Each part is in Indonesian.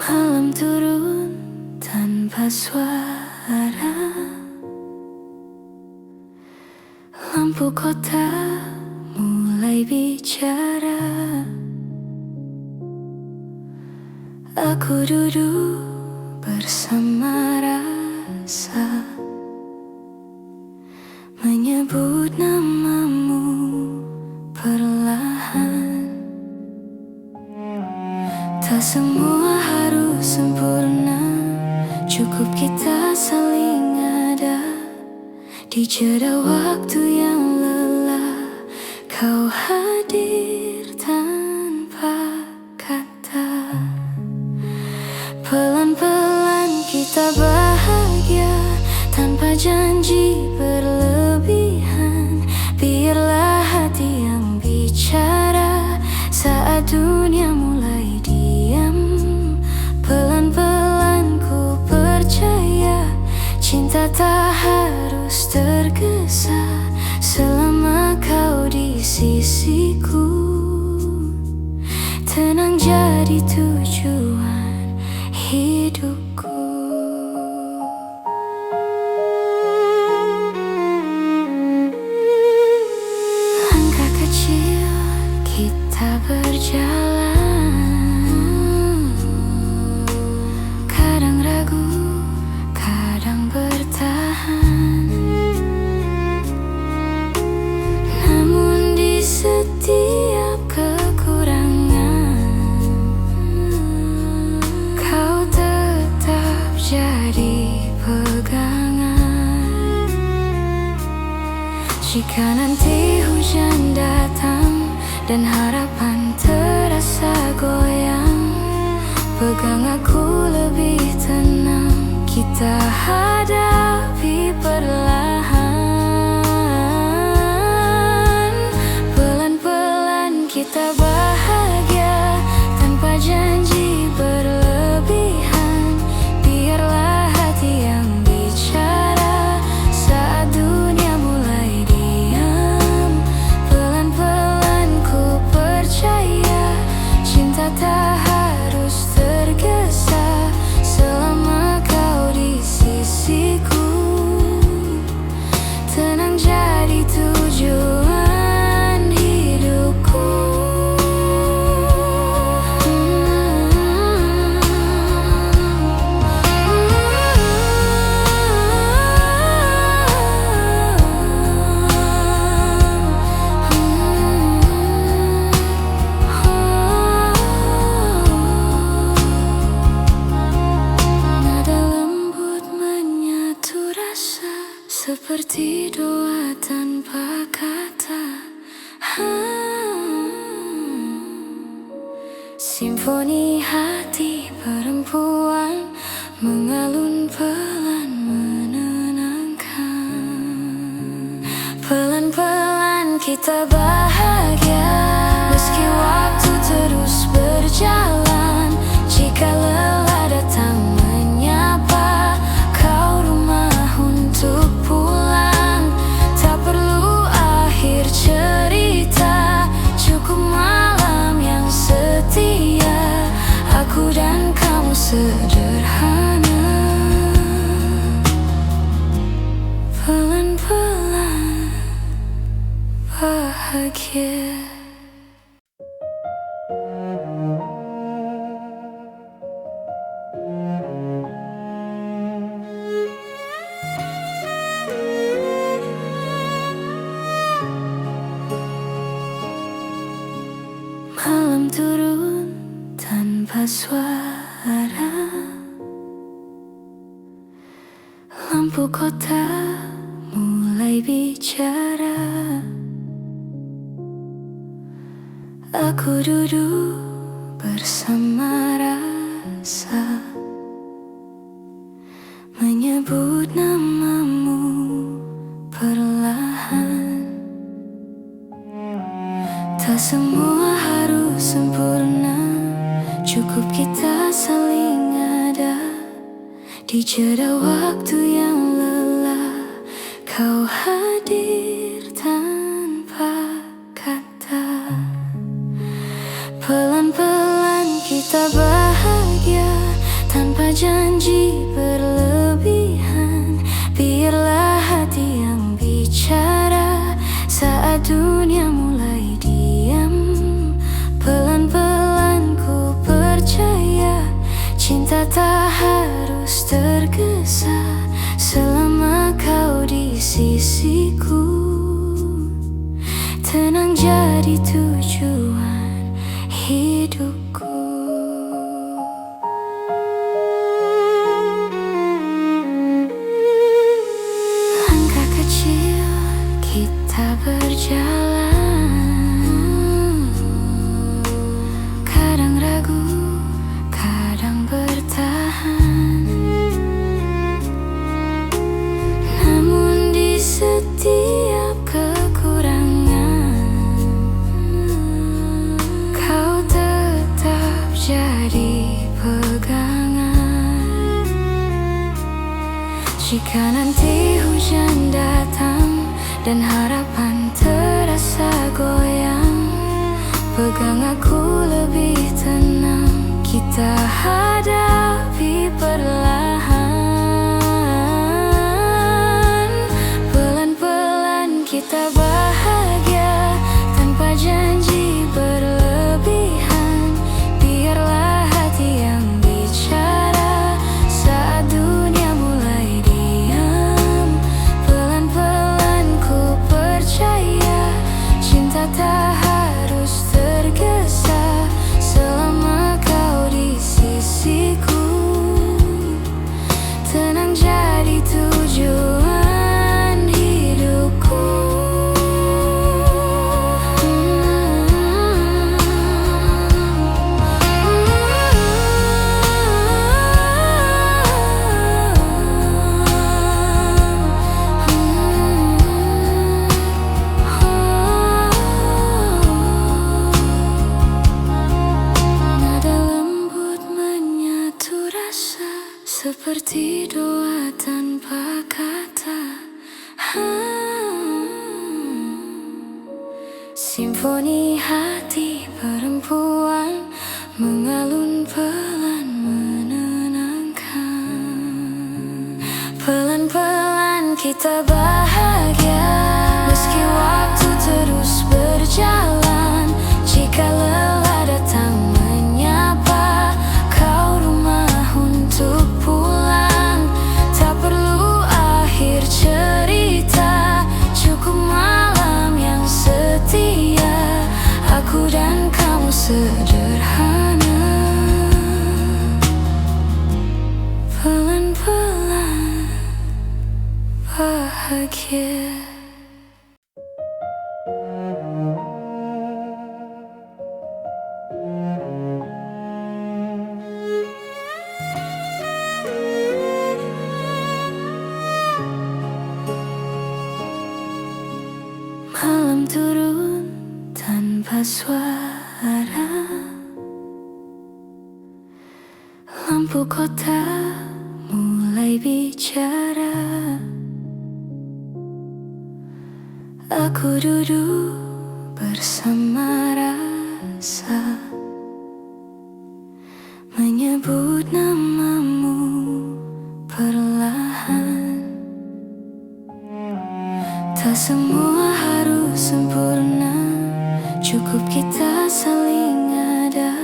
Malam turun tanpa suara, lampu kota mulai bicara. Aku duduk bersama rasa, menyebut namamu perlahan. Tak semua harus sempurna, cukup kita saling ada. Di jeda waktu yang lelah, kau hadir tanpa kata. Pelan-pelan kita bahagia, tanpa janji berlebihan. Biarlah hati yang bicara saat dunia mulai diam. Pelan-pelan ku percaya, cinta tak harus tergesa selama kau di sisiku. Tenang jadi tujuan hidupku. Langkah kecil kita berjalan, kadang ragu, kadang bertahan. Namun di setiap kekurangan, kau tetap jadi pegangan. Jika nanti hujan datang dan harapan terasa goyang, pegang aku lebih tenang, kita hadapi perlahan. Pelan-pelan kita bahagia, tanpa janji berlebihan. Biarlah hati yang bicara saat dunia mulai diam. Pelan-pelan ku percaya, cinta tak harus tergesa selama kau di sisiku. Tenang jadi tujuan hidupku. Nada lembut menyatu rasa, seperti doa tanpa kata. Simfoni hati perempuan mengalun pelan menenangkan. Pelan-pelan kita bahagia, meski waktu terus berjalan. Jika lelah datang menyapa, kau rumah untuk pulang. Tak perlu akhir cerita, cukup malam yang setia. Aku dan kamu sederhana, pelan-pelan bahagia. Malam turun tanpa suara, lampu kota mulai bicara. Aku duduk bersama rasa, menyebut namamu perlahan. Tak semua harus sempurna, cukup kita saling ada. Di jeda waktu yang lelah, kau hadir tanpa kata. Pelan-pelan kita bahagia, tanpa janji berlebihan. Biarlah hati yang bicara saat dunia mulai diam. Pelan-pelan ku percaya, cinta tak harus tergesa selama kau di sisiku. Tenang jadi tujuan hidupku. Langkah kecil kita berjalan, kadang ragu, kadang bertahan. Namun di setiap kekurangan, kau tetap jadi pegangan. Jika nanti hujan datang dan harapan terasa goyang, pegang aku lebih tenang, kita hadapi perlahan. Pelan-pelan kita bahagia, tanpa janji berlebihan. Biarlah hati yang bicara saat dunia mulai diam. Pelan-pelan ku percaya, cinta tak harus tergesa selama kau di sisiku. Tenang jadi tujuan hidupku. Nada lembut menyatu rasa, seperti doa tanpa kata. Simfoni hati perempuan mengalun pelan menenangkan. Pelan-pelan kita bahagia, meski waktu terus berjalan. Jika lelah datang menyapa, kau rumah untuk pulang. Tak perlu akhir cerita, cukup malam yang setia. Aku dan kamu sederhana, pelan-pelan bahagia. Malam turun tanpa suara, lampu kota mulai bicara. Aku duduk bersama rasa, menyebut namamu perlahan. Tak semua harus sempurna, cukup kita saling ada.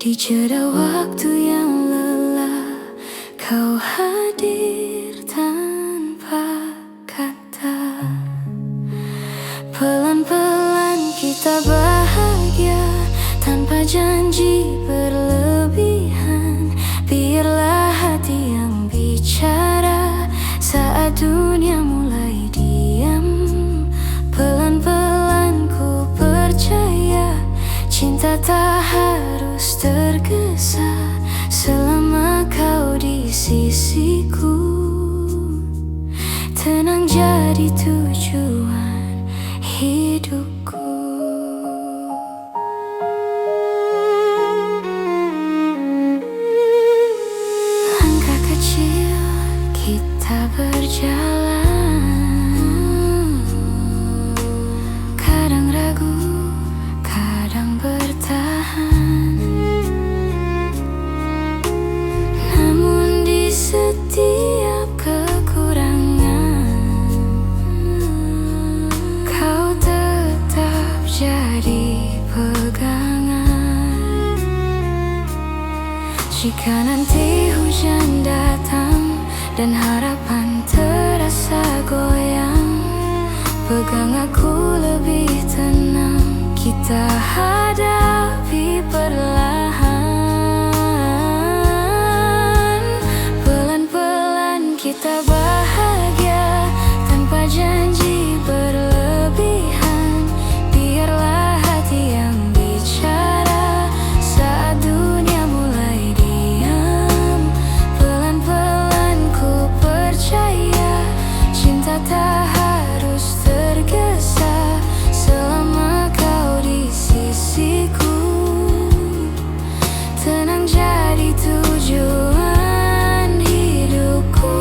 Di jeda waktu yang lelah, kau hadir tanpa kata. Pelan-pelan kita bahagia, tanpa janji berlebihan. Biarlah hati yang bicara saat dunia mulai diam. Pelan-pelan ku percaya, cinta tak harus tergesa selama kau di sisiku. Tenang jadi tujuan hidupku. Langkah kecil Jika nanti hujan datang dan harapan terasa goyang, pegang aku lebih tenang, kita hadapi perlahan. Pelan-pelan kita bahagia tanpa janji berlebihan. Biarlah hati yang bicara saat dunia mulai diam. Pelan-pelan ku percaya cinta tak harus tergesa selama kau di sisiku. Tenang jadi tujuan hidupku.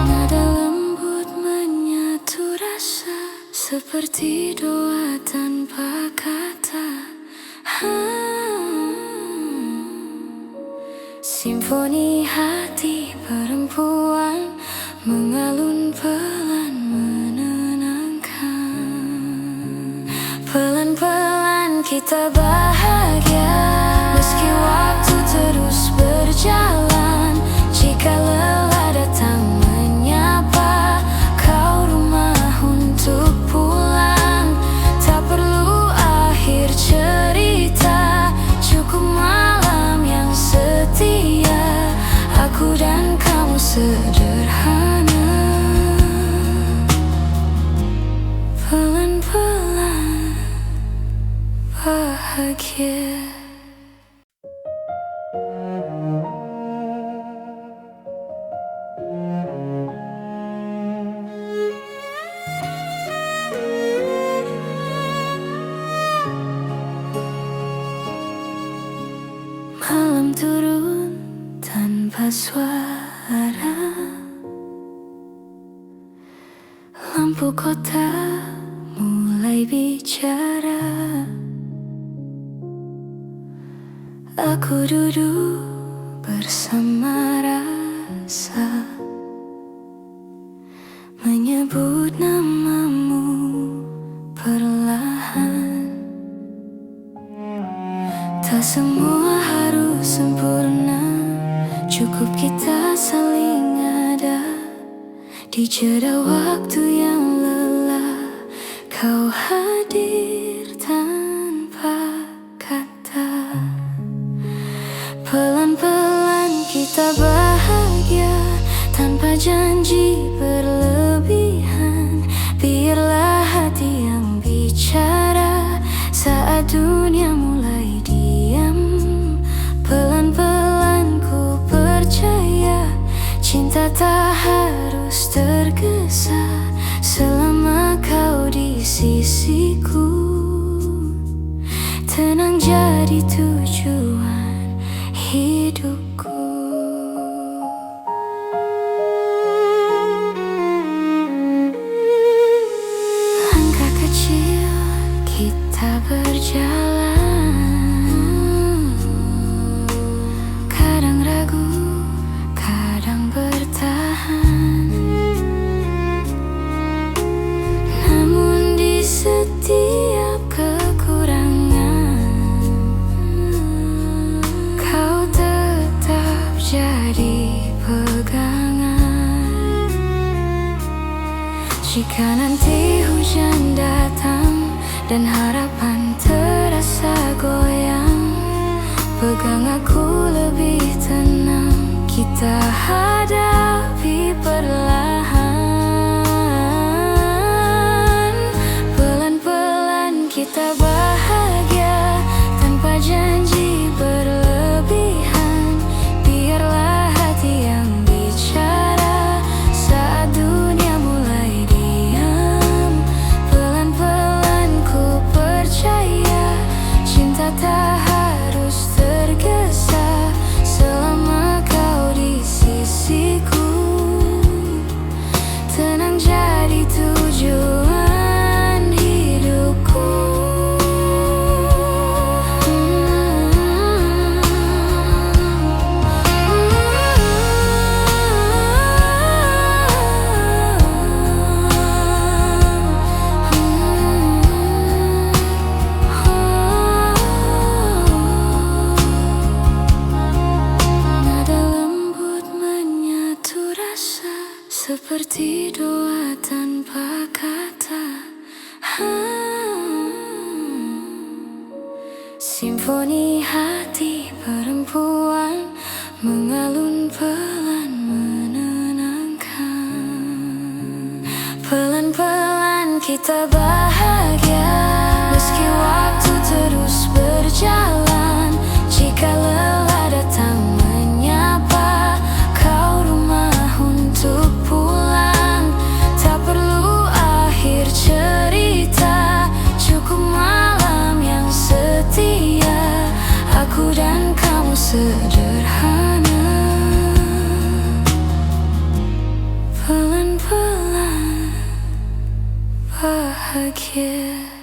Nada lembut menyatu rasa seperti doa tanpa kata. Simfoni hati perempuan mengalun pelan menenangkan. Pelan-pelan kita bahagia meski waktu terus berjalan. Jika lelah datang menyapa, kau rumah untuk pulang. Tak perlu akhir cerita, cukup malam yang setia. Aku dan kamu sederhana. Pelan-pelan bahagia. Malam turun tanpa suara, lampu kota mulai bicara. Aku duduk bersama rasa, menyebut namamu perlahan. Tak semua harus sempurna, cukup kita saling ada. Di jeda waktu yang lelah, kau hadir tanpa kata. Pelan-pelan kita bahagia tanpa janji berlebihan. Biarlah hati yang bicara saat dunia mulai diam. Pelan-pelan ku percaya cinta tak harus tergesa selama kau di sisiku. Tenang jadi tujuan hidupku. Langkah kecil kita berjalan, kadang ragu, kadang bertahan. Namun di setiap kekurangan, kau tetap jadi pegangan. Jika nanti hujan datang dan harapan terasa goyang, pegang aku lebih tenang, kita hadapi perlahan. Pelan-pelan kita bahagia tanpa janji berlebihan. Biarlah hati yang bicara saat dunia mulai diam. Pelan-pelan ku percaya cinta tak harus tergesa selama kau di sisiku. Tenang jadi tujuan hidupku. Simfoni hati perempuan mengalun pelan menenangkan. Pelan-pelan kita bahagia, meski waktu terus berjalan. Jika lelah datang menyapa, kau rumah untuk pulang. Tak perlu akhir cerita, cukup malam yang setia. Aku dan kamu sederhana, pelan-pelan bahagia.